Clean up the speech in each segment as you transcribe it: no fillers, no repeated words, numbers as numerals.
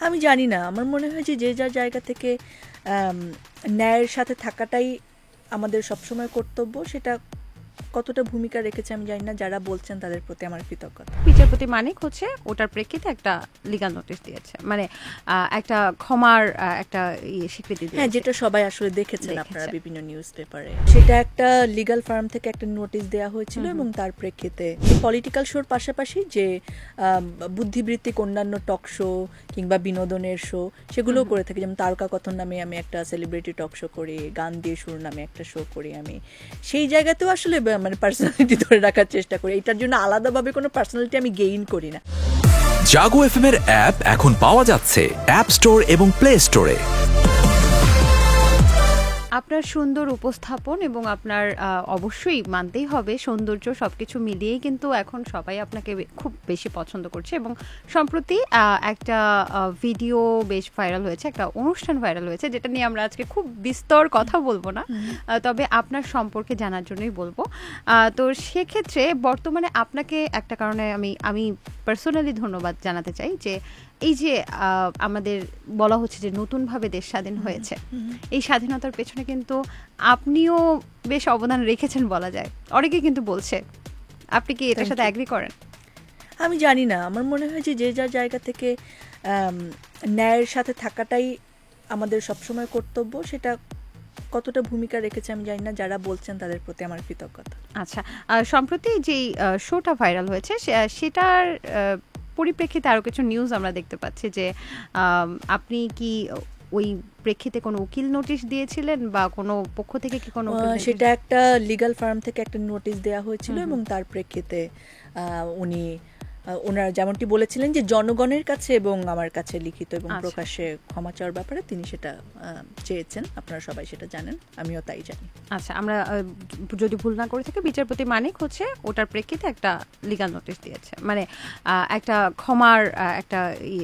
আমি জানি না, আমার মনে হয় যে যার জায়গা থেকে ন্যায়ের সাথে থাকাটাই আমাদের সবসময় কর্তব্য। সেটা কতটা ভূমিকা রেখেছে আমি জানি না, যারা বলছেন তাদের প্রতি আমার কৃতজ্ঞতা। বিচারপতি মানিক হচ্ছে ওটার প্রেক্ষিতে একটা লিগ্যাল নোটিশ দিয়েছে, মানে একটা ক্ষমার একটা স্বীকৃতি দিয়েছে। হ্যাঁ, যেটা সবাই আসলে দেখেছেন আপনারা বিভিন্ন নিউজ পেপারে। সেটা একটা লিগ্যাল ফার্ম থেকে একটা নোটিশ দেওয়া হয়েছিল এবং তার প্রেক্ষিতে পলিটিক্যাল শোর পাশাপাশি যে বুদ্ধিবৃত্তিক অন্যান্য টক শো কিংবা বিনোদনের শো সেগুলো করে থাকি। যেমন তারকা কথন নামে আমি একটা সেলিব্রিটি টক শো করি, গান দিয়ে সুর নামে একটা শো করি। আমি সেই জায়গাতেও আসলে মানে পার্সোনালিটি ধরে রাখার চেষ্টা করি। এটার জন্য আলাদাভাবে কোনো পার্সোনালিটি আমি গেইন করি না। জাগো এফএম এর অ্যাপ এখন পাওয়া যাচ্ছে অ্যাপ স্টোর এবং প্লে স্টোরে। আপনার সুন্দর উপস্থাপন এবং আপনার অবশ্যই মানতেই হবে সৌন্দর্য সবকিছু মিলিয়েই কিন্তু এখন সবাই আপনাকে খুব বেশি পছন্দ করছে। এবং সম্প্রতি একটা ভিডিও বেশ ভাইরাল হয়েছে, একটা অনুষ্ঠান ভাইরাল হয়েছে, যেটা নিয়ে আমরা আজকে খুব বিস্তর কথা বলবো না, তবে আপনার সম্পর্কে জানার জন্যই বলবো। তো সেক্ষেত্রে বর্তমানে আপনাকে একটা কারণে আমি পার্সোনালি ধন্যবাদ জানাতে চাই, যে এই যে আমাদের বলা হচ্ছে যে নতুনভাবে দেশ স্বাধীন হয়েছে, এই স্বাধীনতার পেছনে কিন্তু আপনিও বেশ অবদান রেখেছেন বলা যায়, অনেকে কিন্তু বলছে। আপনি কি এটার সাথে এগ্রি করেন? আমি জানি না, আমার মনে হয় যে যার জায়গা থেকে ন্যায়ের সাথে থাকাটাই আমাদের সবসময় কর্তব্য। সেটা কতটা ভূমিকা রেখেছে আমি জানি না, যারা বলছেন তাদের প্রতি আমার কৃতজ্ঞতা। আচ্ছা, সম্প্রতি যেই শোটা ভাইরাল হয়েছে সেটার পরিপ্রেক্ষিতে আরো কিছু নিউজ আমরা দেখতে পাচ্ছি যে আপনি কি ওই প্রেক্ষিতে কোনো উকিল নোটিশ দিয়েছিলেন বা কোনো পক্ষ থেকে কি কোনো? সেটা একটা লিগ্যাল ফার্ম থেকে একটা নোটিশ দেওয়া হয়েছিল এবং তার প্রেক্ষিতে ওনারা যেমনটি বলেছিলেন যে জনগণের কাছে এবং আমার কাছে লিখিত এবং প্রকাশ্যে ক্ষমা চাওয়ার ব্যাপারে তিনি সেটা চেয়েছেন। আপনারা সবাই সেটা জানেন, আমিও তাই জানি। আচ্ছা, আমরা যদি ভুল না করে থাকি, বিচারপতি মানিক হচ্ছে ওটার প্রেক্ষিতে একটা লিগ্যাল নোটিশ দিয়েছে, মানে একটা ক্ষমার একটা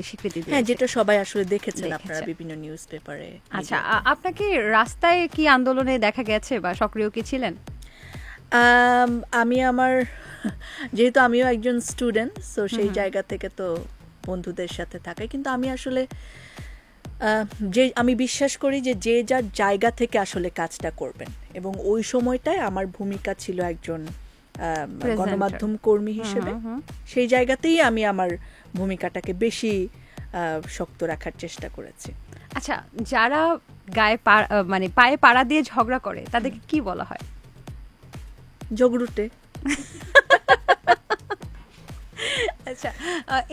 স্বীকৃতি দিয়েছে। হ্যাঁ, যেটা সবাই আসলে দেখেছেন আপনারা বিভিন্ন নিউজ পেপারে। আচ্ছা, আপনাকে রাস্তায় কি আন্দোলনে দেখা গেছে বা সক্রিয় কি ছিলেন? আমি যেহেতু আমিও একজন স্টুডেন্ট, সো সেই জায়গা থেকে তো বন্ধুদের সাথে থাকাই, কিন্তু আমি আসলে আমি বিশ্বাস করি যে যার জায়গা থেকে আসলে কাজটা করবেন, এবং ওই সময়টায় আমার ভূমিকা ছিল একজন গণমাধ্যম কর্মী হিসেবে। সেই জায়গাতেই আমি আমার ভূমিকাটাকে বেশি শক্ত রাখার চেষ্টা করেছি। আচ্ছা, যারা মানে পায়ে পাড়া দিয়ে ঝগড়া করে তাদেরকে কি বলা হয়? ঝগড়ুটে। আচ্ছা,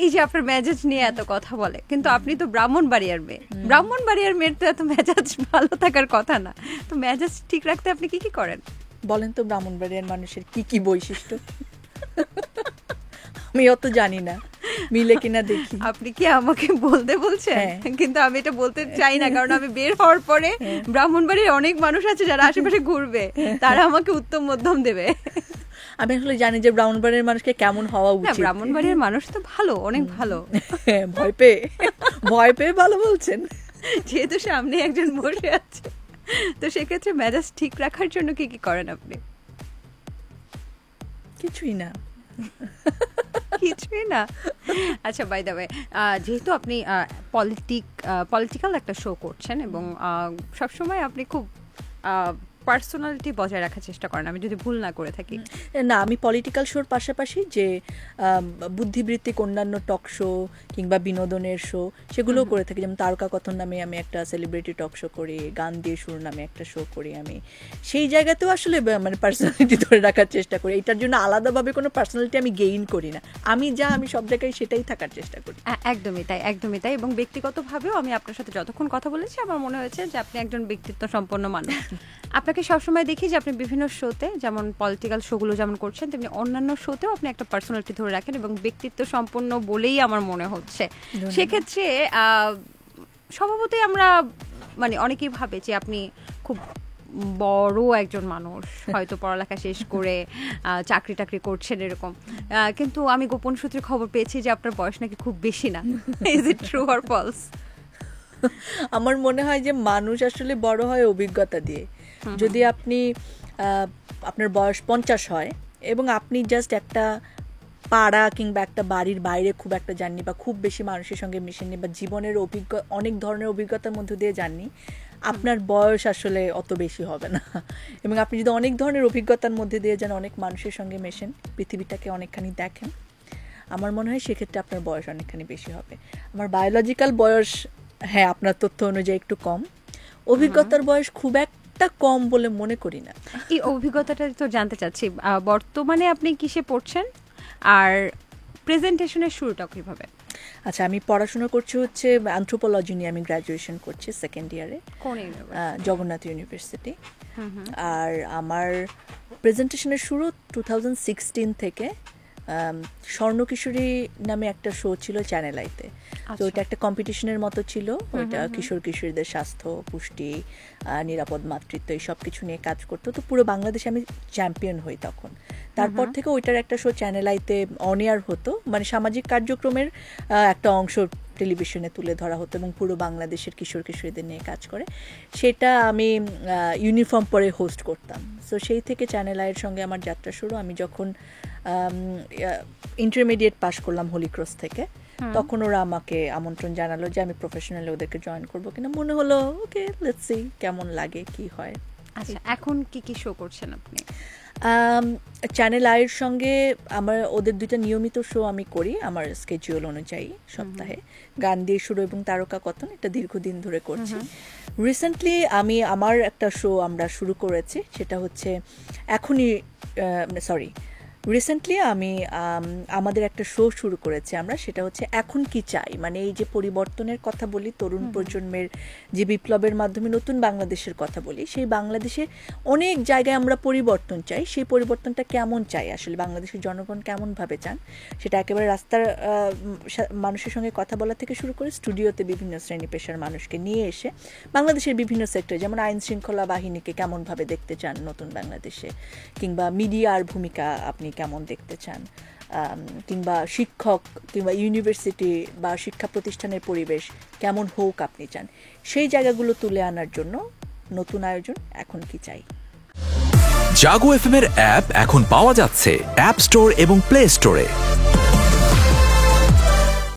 এই যে আপনার মেজাজ নিয়ে এত কথা বলে, কিন্তু আপনি তো ব্রাহ্মণবাড়িয়ার মেয়ে। ব্রাহ্মণবাড়িয়ার মেয়ের তো এত মেজাজ ভালো থাকার কথা না, তো মেজাজ ঠিক রাখতে আপনি কি কি করেন বলেন তো? ব্রাহ্মণবাড়িয়ার মানুষের কি কি বৈশিষ্ট্য? আমি অত জানি না, মিলে কিনা দেখি। আপনি কি আমাকে বলতে বলছেন? কিন্তু আমি এটা বলতে চাই না, কারণ আমি বের হওয়ার পরে ব্রাহ্মণবাড়ির অনেক মানুষ আছে যারা আশেপাশে ঘুরবে, তারা আমাকে উত্তম মধ্যম দেবে। আমি আসলে জানি যে ব্রাহ্মণবাড়ির মানুষকে কেমন হওয়া উচিত। ব্রাহ্মণবাড়ির মানুষ তো ভালো, অনেক ভালো। ভয় পেয়ে ভালো বলছেন? যেহেতু সামনে একজন বসে আছে, তো সেক্ষেত্রে মেজাজ ঠিক রাখার জন্য কি কি করেন আপনি? কিছুই না। কিছুই না? আচ্ছা, বাই দ্য ওয়ে, যেহেতু আপনি পলিটিক্যাল একটা শো করছেন এবং সবসময় আপনি খুব পার্সোনালিটি বজায় রাখার চেষ্টা করেন, আমি যদি ভুল না করে থাকি। না, আমি পলিটিক্যাল শোর পাশাপাশি যে বুদ্ধিবৃত্তিক অন্যান্য টক শো কিংবা বিনোদনের শো সেগুলো করে থাকি। যেমন তারকা কথন নামে আমি একটা সেলিব্রিটি টক শো করি, গান দিয়ে সুর নামে একটা শো করি। আমি সেই জায়গাতেও আসলে মানে পার্সোনালিটি ধরে রাখার চেষ্টা করি। এটার জন্য আলাদাভাবে কোনো পার্সোনালিটি আমি গেইন করি না। আমি সব জায়গায় সেটাই থাকার চেষ্টা করি। একদমই তাই, একদমই তাই। এবং ব্যক্তিগতভাবেও আমি আপনার সাথে যতক্ষণ কথা বলেছি আমার মনে হয়েছে যে আপনি একজন ব্যক্তিত্ব সম্পন্ন মানুষ। আপনাকে সবসময় দেখি যে আপনি বিভিন্ন শোতে, যেমন পলিটিক্যাল শোগুলো যেমন করছেন, তেমনি অন্যান্য শোতেও আপনি একটা পার্সোনালিটি ধরে রাখেন এবং ব্যক্তিত্ব সম্পন্ন বলেই আমার মনে হচ্ছে। সেক্ষেত্রে স্বভাবতই আমরা মানে অনেকেই ভাবে যে আপনি খুব বড় একজন মানুষ, হয়তো পড়ালেখা শেষ করে চাকরি টাকরি করছেন এরকম, কিন্তু আমি গোপন সূত্রে খবর পেয়েছি যে আপনার বয়স নাকি খুব বেশি না। Is it true or false? আমার মনে হয় যে মানুষ আসলে বড় হয় অভিজ্ঞতা দিয়ে। যদি আপনার বয়স 50 হয় এবং আপনি জাস্ট একটা পাড়া কিংবা একটা বাড়ির বাইরে খুব একটা যাননি বা খুব বেশি মানুষের সঙ্গে মিশেননি বা জীবনের অনেক ধরনের অভিজ্ঞতার মধ্য দিয়ে যাননি, আপনার বয়স আসলে অত বেশি হবে না। এবং আপনি যদি অনেক ধরনের অভিজ্ঞতার মধ্যে দিয়ে যান, অনেক মানুষের সঙ্গে মেশেন, পৃথিবীটাকে অনেকখানি দেখেন, আমার মনে হয় সেক্ষেত্রে আপনার বয়স অনেকখানি বেশি হবে। আমার বায়োলজিক্যাল বয়স, হ্যাঁ, আপনার তথ্য অনুযায়ী একটু কম, অভিজ্ঞতার বয়স খুব একটা কম বলে মনে করি না। এই অভিজ্ঞতাটা তো জানতে চাচ্ছি, বর্তমানে আপনি কিসে পড়ছেন আর প্রেজেন্টেশনের শুরুটা কিভাবে? আচ্ছা, আমি পড়াশোনা করছি হচ্ছে অ্যানথ্রোপোলজি নিয়ে, আমি গ্র্যাজুয়েশন করছি সেকেন্ড ইয়ারে, জগন্নাথ ইউনিভার্সিটি। আর আমার প্রেজেন্টেশনের শুরু 2016 থেকে। স্বর্ণকিশোরী নামে একটা শো ছিল চ্যানেল আইতে, তো ওইটা একটা কম্পিটিশনের মতো ছিল। ওইটা কিশোর কিশোরীদের স্বাস্থ্য, পুষ্টি, নিরাপদ মাতৃত্ব এই সব কিছু নিয়ে কাজ করতো। তো পুরো বাংলাদেশে আমি চ্যাম্পিয়ন হই তখন। তারপর থেকে ওইটার একটা শো চ্যানেল আইতে অন এয়ার হতো, মানে সামাজিক কার্যক্রমের একটা অংশ টেলিভিশনে তুলে ধরা হতো এবং পুরো বাংলাদেশের কিশোর কিশোরীদের নিয়ে কাজ করে। সেটা আমি ইউনিফর্ম পরে হোস্ট করতাম। সো সেই থেকে চ্যানেল আইয়ের সঙ্গে আমার যাত্রা শুরু। আমি যখন ইন্টারমিডিয়েট পাশ করলাম হলিক্রস থেকে, তখন ওরা আমাকে আমন্ত্রণ জানালো যে আমি প্রফেশনালি ওদেরকে জয়েন করবো কিনা। মনে হলো ওকে, লেটস সি কেমন লাগে, কি হয়। আচ্ছা, এখন কি কি শো করছেন আপনি? চ্যানেল আইয়ের সঙ্গে আমার ওদের দুইটা নিয়মিত শো আমি করি আমার স্কেডিউল অনুযায়ী সপ্তাহে। গান দিয়ে শুরু এবং তারকা কথন, এটা দীর্ঘদিন ধরে করছি। রিসেন্টলি আমি আমার একটা শো আমরা শুরু করেছি, সেটা হচ্ছে রিসেন্টলি আমি আমাদের একটা শো শুরু করেছি আমরা, সেটা হচ্ছে এখন কি চাই। মানে এই যে পরিবর্তনের কথা বলি, তরুণ প্রজন্মের যে বিপ্লবের মাধ্যমে নতুন বাংলাদেশের কথা বলি, সেই বাংলাদেশে অনেক জায়গায় আমরা পরিবর্তন চাই। সেই পরিবর্তনটা কেমন চাই আসলে, বাংলাদেশের জনগণ কেমনভাবে চান, সেটা একেবারে রাস্তার মানুষের সঙ্গে কথা বলা থেকে শুরু করে স্টুডিওতে বিভিন্ন শ্রেণী পেশার মানুষকে নিয়ে এসে বাংলাদেশের বিভিন্ন সেক্টর, যেমন আইন শৃঙ্খলা বাহিনীকে কেমনভাবে দেখতে চান নতুন বাংলাদেশে, কিংবা মিডিয়ার ভূমিকা আপনি কেমন দেখতে চান, কিংবা শিক্ষক কিংবা ইউনিভার্সিটি বা শিক্ষা প্রতিষ্ঠানের পরিবেশ কেমন হোক আপনি চান, সেই জায়গাগুলো তুলে আনার জন্য নতুন আয়োজন এখন কি চাই। জাগো এফএম এর অ্যাপ এখন পাওয়া যাচ্ছে অ্যাপ স্টোর এবং প্লে স্টোরে।